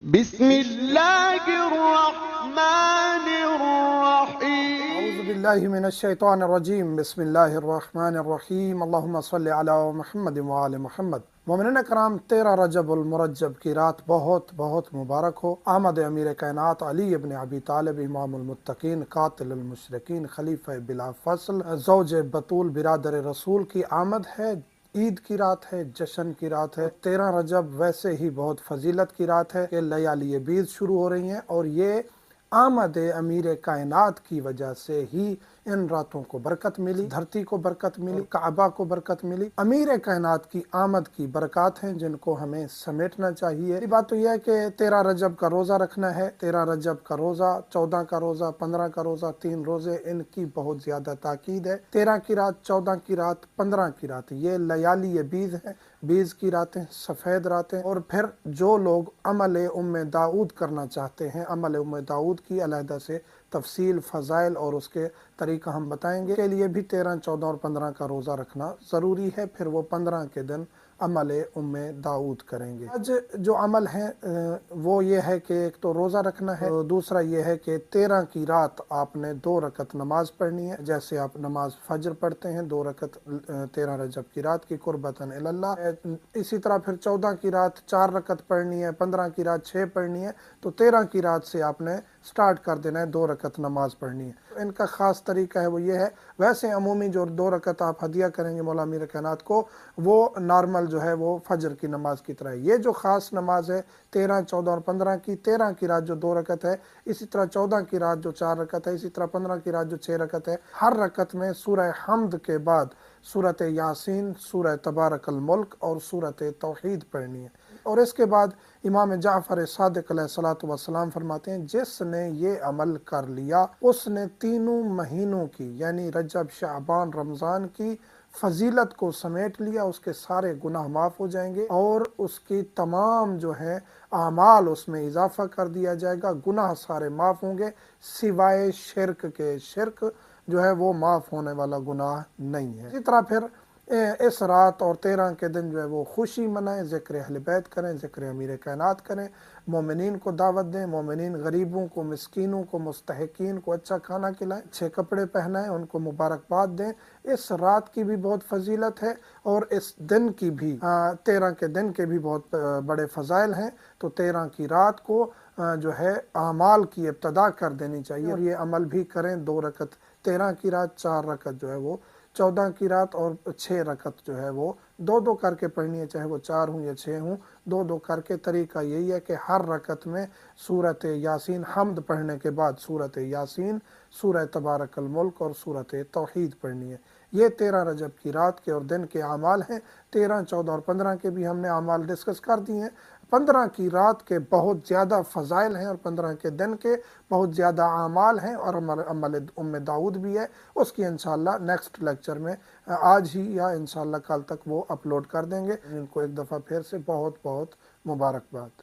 بسم الله الرحمن الرحيم. اعوذ باللہ من الشیطان الرجیم، بسم اللہ الرحمن الرحیم، اللہم صلی علی محمد وآل محمد۔ مومنین کرام، 13 رجب المرجب کی رات بہت بہت مبارک ہو۔ آمد امیر کائنات علی ابن ابی طالب، امام المتقین، قاتل المشرکین، خلیفہ بلا فصل، زوج بطول، برادر رسول کی آمد ہے۔ عید کی رات ہے، جشن کی رات ہے۔ 13 رجب ویسے ہی بہت فضیلت کی رات ہے کہ لیالی بیض شروع ہو رہی ہیں، اور یہ آمد امیر کائنات کی وجہ سے ہی ان راتوں کو برکت ملی، دھرتی کو برکت ملی، کعبہ کو برکت ملی۔ امیر کائنات کی آمد کی برکات ہیں جن کو ہمیں سمیٹنا چاہیے۔ یہ بات تو یہ ہے کہ 13 رجب کا روزہ رکھنا ہے۔ 13 رجب کا روزہ، 14 کا روزہ، 15 کا روزہ، 3 روزے، ان کی بہت زیادہ تاکید ہے۔ 13 کی رات، 14 کی رات، 15 کی رات، یہ لیالی بیض ہے، بیض کی راتیں، سفید راتیں۔ اور پھر جو لوگ عمل ام داؤد کرنا چاہتے ہیں، عمل ام داؤد کی علیحدہ سے تفصیل، فضائل اور اس کے طریقہ ہم بتائیں گے، کے لیے بھی 13، 14 اور 15 کا روزہ رکھنا ضروری ہے۔ پھر وہ 15 کے دن عمل ام داؤد کریں گے۔ آج جو عمل ہے وہ یہ ہے کہ ایک تو روزہ رکھنا ہے، دوسرا یہ ہے کہ 13 کی رات آپ نے 2 رکعت نماز پڑھنی ہے، جیسے آپ نماز فجر پڑھتے ہیں 2 رکعت 13 رجب کی رات کی، قربتاً اللہ۔ اسی طرح پھر 14 کی رات 4 رکعت پڑھنی ہے، 15 کی رات 6 پڑھنی ہے، تو 13 کی رات سے آپ نے سٹارٹ کر دینا ہے 2 رکعت نماز پڑھنی ہے۔ ان کا خاص طریقہ ہے وہ یہ ہے، ویسے عمومی جو 2 رکعت آپ ہدیہ کریں گے مولا امیر کائنات کو، وہ نارمل جو ہے وہ فجر کی نماز کی طرح ہے۔ یہ جو خاص نماز ہے 13، 14 اور 15 کی، 13 کی رات جو 2 رکعت ہے، اسی طرح 14 کی رات جو 4 رکعت ہے، اسی طرح 15 کی رات جو 6 رکعت ہے، ہر رکعت میں سورہ حمد کے بعد سورۃ یاسین، سورہ تبارک الملک اور سورۃ توحید پڑھنی ہے۔ اور اس کے بعد امام جعفر صادق علیہ الصلوۃ والسلام فرماتے ہیں، جس نے یہ عمل کر لیا اس نے تینوں مہینوں کی، یعنی رجب، شعبان، رمضان کی فضیلت کو سمیٹ لیا، اس کے سارے گناہ معاف ہو جائیں گے اور اس کی تمام جو ہے اعمال اس میں اضافہ کر دیا جائے گا، گناہ سارے معاف ہوں گے سوائے شرک کے۔ شرک جو ہے وہ معاف ہونے والا گناہ نہیں ہے۔ اسی طرح پھر اس رات اور 13 کے دن جو ہے وہ خوشی منائیں، ذکر اہل بیت کریں، ذکر امیر کائنات کریں، مومنین کو دعوت دیں، مومنین غریبوں کو، مسکینوں کو، مستحقین کو اچھا کھانا کھلائیں، اچھے کپڑے پہنائیں، ان کو مبارکباد دیں۔ اس رات کی بھی بہت فضیلت ہے اور اس دن کی بھی، 13 کے دن کے بھی بہت بڑے فضائل ہیں۔ تو 13 کی رات کو جو ہے اعمال کی ابتدا کر دینی چاہیے، اور یہ عمل بھی کریں۔ 2 رکعت 13 کی رات، 4 رکعت جو ہے وہ 14 کی رات، اور 6 رکعت جو ہے وہ 2 کر کے پڑھنی ہے، چاہے وہ 4 ہوں یا 6 ہوں، 2 کر کے۔ طریقہ یہی ہے کہ ہر رکعت میں سورۃ یاسین، حمد پڑھنے کے بعد سورۃ یاسین، سورہ تبارک الملک اور سورۃ توحید پڑھنی ہے۔ یہ 13 رجب کی رات کے اور دن کے اعمال ہیں۔ 13، 14 اور 15 کے بھی ہم نے اعمال ڈسکس کر دی ہیں۔ 15 کی رات کے بہت زیادہ فضائل ہیں اور 15 کے دن کے بہت زیادہ اعمال ہیں، اور عمل ام داؤد بھی ہے۔ اس کی انشاءاللہ نیکسٹ لیکچر میں آج ہی یا انشاءاللہ کل تک وہ اپلوڈ کر دیں گے۔ ان کو ایک دفعہ پھر سے بہت بہت مبارکباد۔